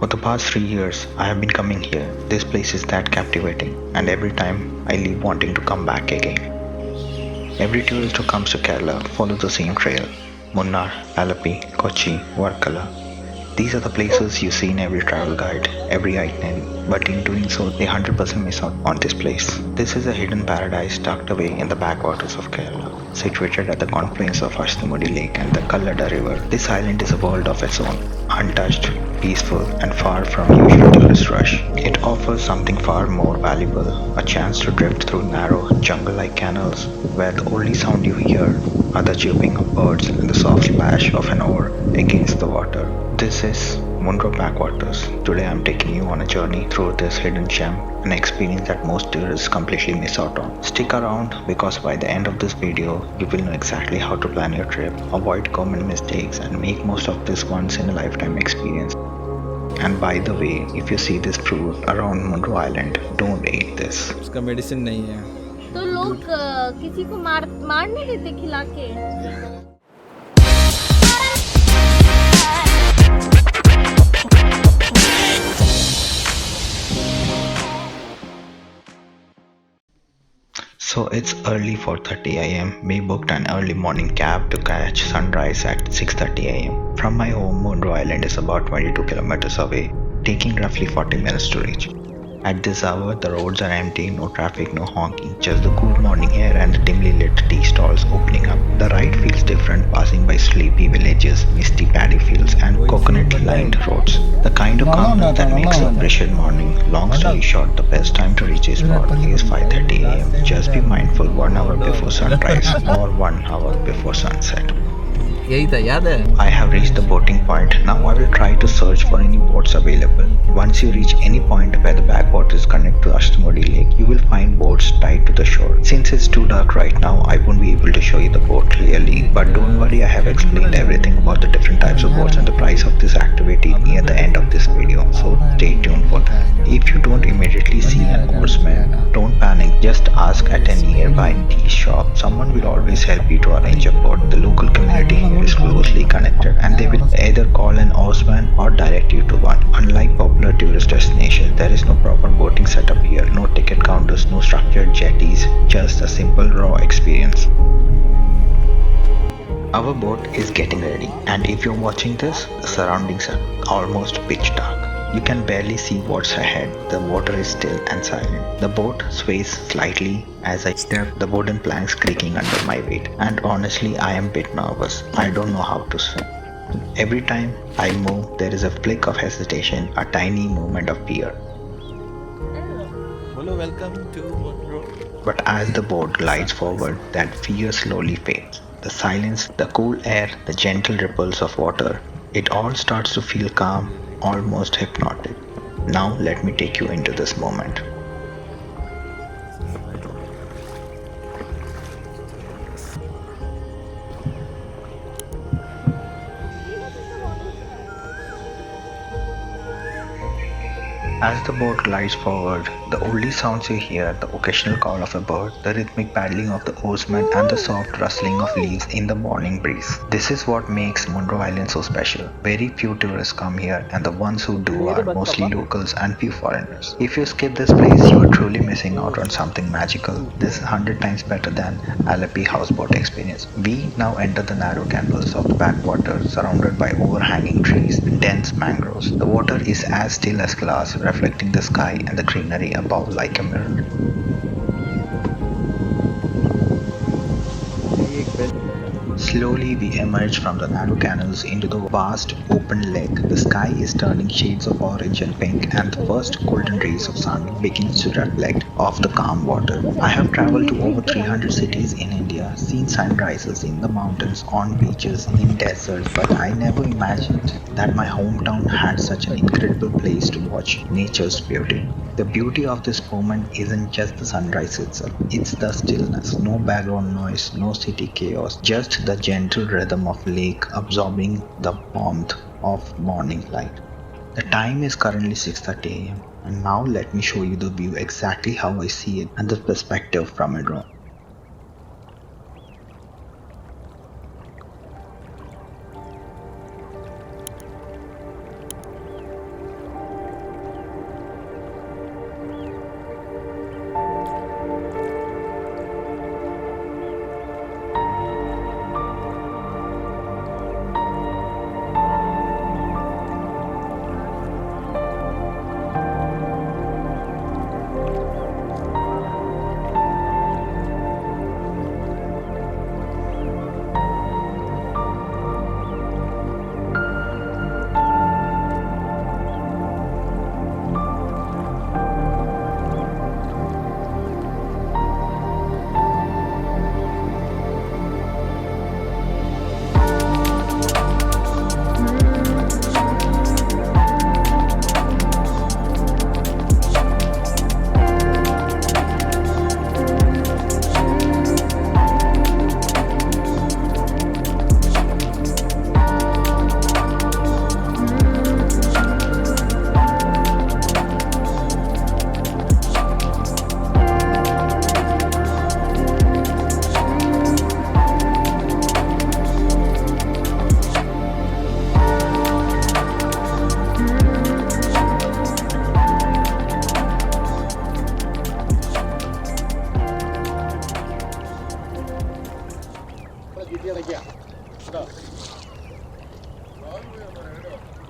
For the past 3 years, I have been coming here. This place is that captivating, and every time I leave wanting to come back again. Every tourist who comes to Kerala follows the same trail. Munnar, Alleppey, Kochi, Varkala. These are the places you see in every travel guide, every itinerary, but in doing so, they 100% miss out on this place. This is a hidden paradise tucked away in the backwaters of Kerala, situated at the confluence of Ashtamudi Lake and the Kallada River. This island is a world of its own, untouched, peaceful, and far from usual tourist rush. It offers something far more valuable, a chance to drift through narrow, jungle-like canals, where the only sound you hear are the chirping of birds and the soft splash of an oar against the water. This is Munroe Backwaters. Today I'm taking you on a journey through this hidden gem, an experience that most tourists completely miss out on. Stick around because by the end of this video, you will know exactly how to plan your trip, avoid common mistakes, and make most of this once in a lifetime experience. And by the way, if you see this fruit around Munroe Island, don't eat this. उसका medicine नहीं है तो लोग किसी को मार नहीं देते खिला के। So it's early 4:30 am. We booked an early morning cab to catch sunrise at 6:30 am. From my home, Munroe Island is about 22 kilometers away, taking roughly 40 minutes to reach. At this hour, the roads are empty, no traffic, no honking, just the cool morning air and the dimly lit tea stalls opening up. The ride feels different, passing by sleepy villages, misty paddy fields, and coconut-lined roads. The kind of calmness that makes a wretched morning. Long story short, the best time to reach this spot is 5:30 am. Just be mindful 1 hour before sunrise or 1 hour before sunset. यही था याद है I have reached the boating point. Now I will try to search for any boats available. Once you reach any point where the backwaters connect to Ashtamudi Lake, you will find boats tied to the shore. Since it's too dark right now, I won't be able to show you the boat clearly. But don't worry, I have explained everything about the different types of boats and the price of this activity near the end of this video. So stay tuned for that. If you don't immediately see an oarsman, don't panic. Just ask at a nearby tea shop. Someone will always help you to arrange a boat. The local community is closely connected and they will either call an oarsman or direct you to one. Unlike popular tourist destinations, there is no proper boating setup here, no ticket counters, no structured jetties, just a simple raw experience. Our boat is getting ready, and if you're watching this, the surroundings are almost pitch dark. You can barely see what's ahead. The water is still and silent. The boat sways slightly as I step, the wooden planks creaking under my weight. And honestly, I am a bit nervous. I don't know how to swim. Every time I move, there is a flick of hesitation, a tiny movement of fear. Hello, welcome to Munroe. But as the boat glides forward, that fear slowly fades. The silence, the cool air, the gentle ripples of water, it all starts to feel calm, almost hypnotic. Now let me take you into this moment. As the boat glides forward, the only sounds you hear, the occasional call of a bird, the rhythmic paddling of the oarsman, and the soft rustling of leaves in the morning breeze. This is what makes Munroe Island so special. Very few tourists come here, and the ones who do are mostly locals and few foreigners. If you skip this place, you are truly missing out on something magical. This is 100 times better than Alleppey houseboat experience. We now enter the narrow canals of the backwater, surrounded by overhanging trees and dense mangroves. The water is as still as glass, reflecting the sky and the greenery above like a mirror. Slowly we emerge from the narrow canals into the vast open lake. The sky is turning shades of orange and pink, and the first golden rays of sun begins to reflect off the calm water. I have traveled to over 300 cities in India, seen sunrises in the mountains, on beaches, in deserts, but I never imagined that my hometown had such an incredible place to watch nature's beauty. The beauty of this moment isn't just the sunrise itself, it's the stillness. No background noise, no city chaos, just the gentle rhythm of lake absorbing the warmth of morning light. The time is currently 6:30 am, and now let me show you the view exactly how I see it and the perspective from a drone.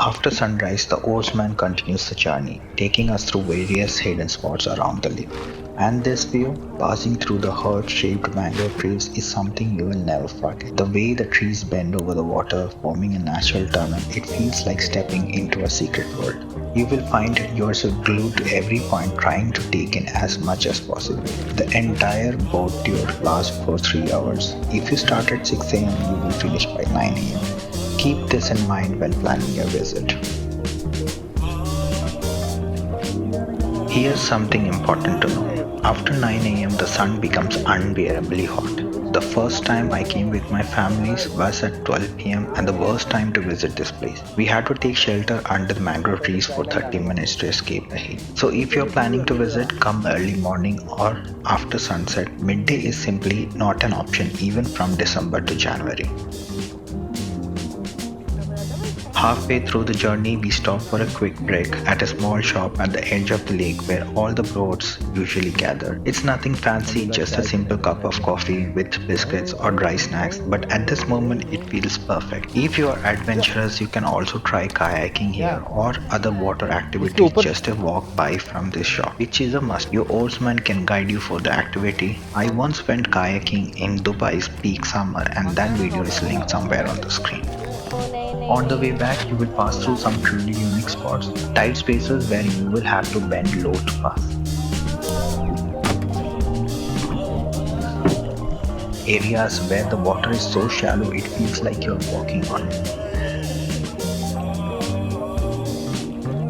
After sunrise, the oarsman continues the journey, taking us through various hidden spots around the lake. And this view, passing through the heart-shaped mangrove trees, is something you will never forget. The way the trees bend over the water, forming a natural tunnel, it feels like stepping into a secret world. You will find yourself glued to every point, trying to take in as much as possible. The entire boat tour lasts for 3 hours. If you start at 6 a.m., you will finish by 9 a.m. Keep this in mind when planning your visit. Here's something important to know. After 9 a.m., the sun becomes unbearably hot. The first time I came with my families was at 12 p.m. and the worst time to visit this place. We had to take shelter under the mangrove trees for 30 minutes to escape the heat. So if you're planning to visit, come early morning or after sunset. Midday is simply not an option even from December to January. Halfway through the journey, we stop for a quick break at a small shop at the edge of the lake where all the boats usually gather. It's nothing fancy, just a simple cup of coffee with biscuits or dry snacks, but at this moment it feels perfect. If you are adventurous, you can also try kayaking here or other water activities just a walk by from this shop, which is a must. Your oarsman can guide you for the activity. I once went kayaking in Dubai's peak summer and that video is linked somewhere on the screen. On the way back, you will pass through some truly unique spots, tight spaces where you will have to bend low to pass. Areas where the water is so shallow it feels like you're walking on it.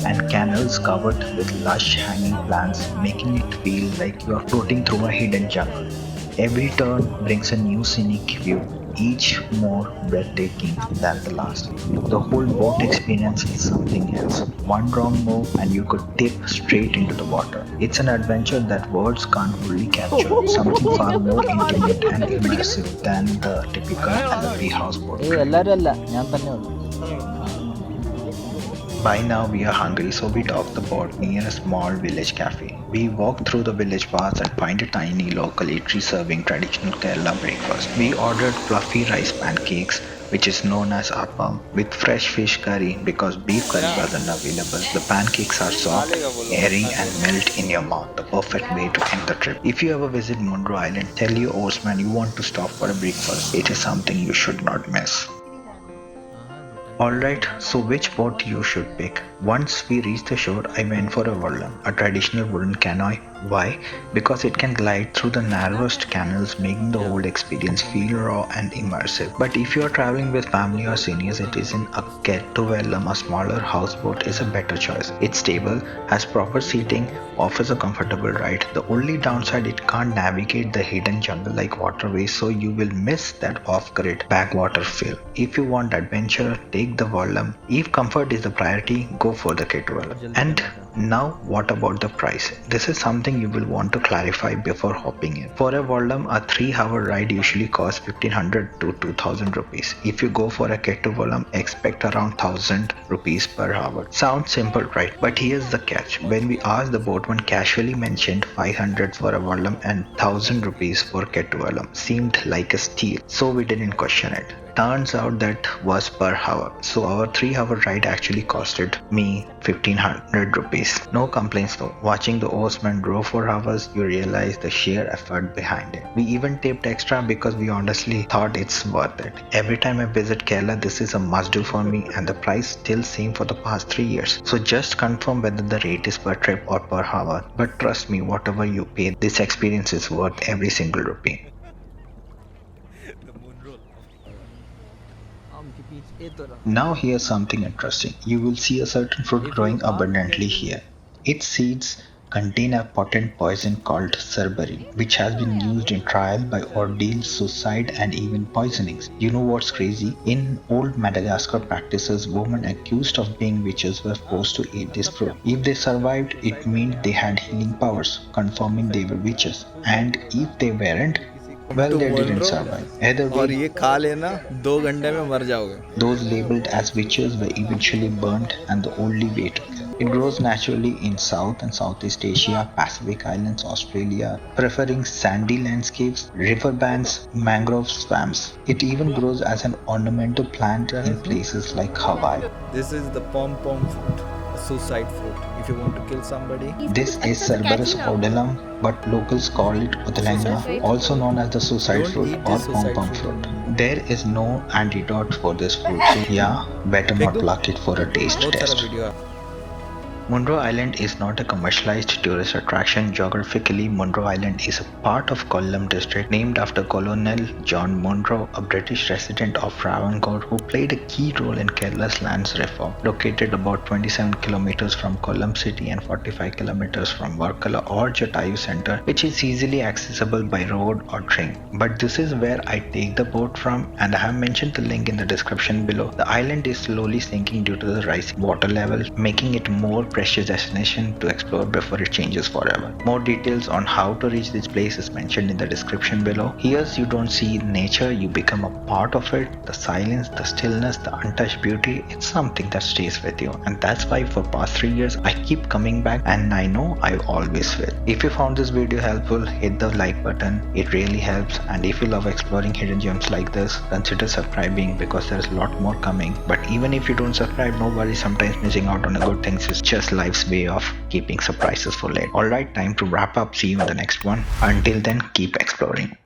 And canals covered with lush hanging plants, making it feel like you are floating through a hidden jungle. Every turn brings a new scenic view, each more breathtaking than the last. The whole boat experience is something else. One wrong move and you could tip straight into the water. It's an adventure that words can't fully capture, something far more intimate and immersive than the typical Alleppey houseboat trip. By now we are hungry, so we dock the boat near a small village cafe. We walk through the village paths and find a tiny local eatery serving traditional Kerala breakfast. We ordered fluffy rice pancakes, which is known as appam, with fresh fish curry because beef curry wasn't available. The pancakes are soft, airy and melt in your mouth, the perfect way to end the trip. If you ever visit Munroe Island, tell your oarsman you want to stop for a breakfast. It is something you should not miss. Alright, so which boat you should pick? Once we reached the shore, I went for a kollam, a traditional wooden canoe. Why? Because it can glide through the narrowest canals, making the whole experience feel raw and immersive. But if you are traveling with family or senior citizen, a kollam, a smaller houseboat, is a better choice. It's stable, has proper seating, offers a comfortable ride. The only downside, it can't navigate the hidden jungle like waterways, so you will miss that off-grid backwater feel. If you want adventure, take the kollam. If comfort is the priority, go for the kollam. And now what about the price? This is something you will want to clarify before hopping in. For a kollam, a 3-hour ride usually costs 1500 to 2000 rupees. If you go for a kollam, expect around 1000 rupees per hour. Sounds simple, right? But here's the catch. When we asked, the boatman casually mentioned 500 for a kollam and 1000 rupees for kollam. Seemed like a steal, so we didn't question it. Turns out that was per hour, so our 3-hour ride actually costed me 1500 rupees. No complaints though. Watching the oarsman row for hours, you realize the sheer effort behind it. We even tipped extra because we honestly thought it's worth it. Every time I visit Kerala, this is a must do for me, and the price still same for the past 3 years. So just confirm whether the rate is per trip or per hour. But trust me, whatever you pay, this experience is worth every single rupee. Now here's something interesting. You will see a certain fruit growing abundantly here. Its seeds contain a potent poison called cerberine, which has been used in trial by ordeals, suicide and even poisonings. You know what's crazy? In old Madagascar practices, women accused of being witches were forced to eat this fruit. If they survived, it meant they had healing powers, confirming they were witches. And if they weren't, well, they didn't survive. Either और way, ये खा लेना 2 घंटे में मर जाओगे. those labeled as witches were eventually burnt, and the only way to kill. It grows naturally in South and Southeast Asia, Pacific Islands, Australia, preferring sandy landscapes, riverbanks, mangrove swamps. It even grows as an ornamental plant in places like Hawaii. This is the pom-pom fruit, a suicide fruit. If you want to kill somebody, This is अच्छा, तो Cerberus कैची ना हो? odilum, but locals call it Utlanga, Suicide also known as the suicide Don't fruit eat or this suicide pom-pom fruit. fruit. There is no antidote for this fruit, so yeah, better Feck not do. pluck it for a taste बहुत सारा test. Video Munroe Island is not a commercialized tourist attraction. Geographically, Munroe Island is a part of Kollam district named after Colonel John Munro, a British resident of Travancore who played a key role in Kerala's lands reform. Located about 27 kilometers from Kollam city and 45 kilometers from Varkala or Jatayu center, which is easily accessible by road or train. But this is where I take the boat from, and I have mentioned the link in the description below. The island is slowly sinking due to the rising water level, making it more precious destination to explore before it changes forever. More details on how to reach this place is mentioned in the description below. Here you don't see nature, you become a part of it. The silence, the stillness, the untouched beauty, it's something that stays with you, and that's why for past 3 years I keep coming back, and I know I always will. If you found this video helpful, hit the like button, it really helps, and if you love exploring hidden gems like this, consider subscribing because there's a lot more coming. But even if you don't subscribe, no worries, sometimes missing out on a good things is just life's way of keeping surprises for later. Alright, time to wrap up. See you in the next one. Until then, keep exploring.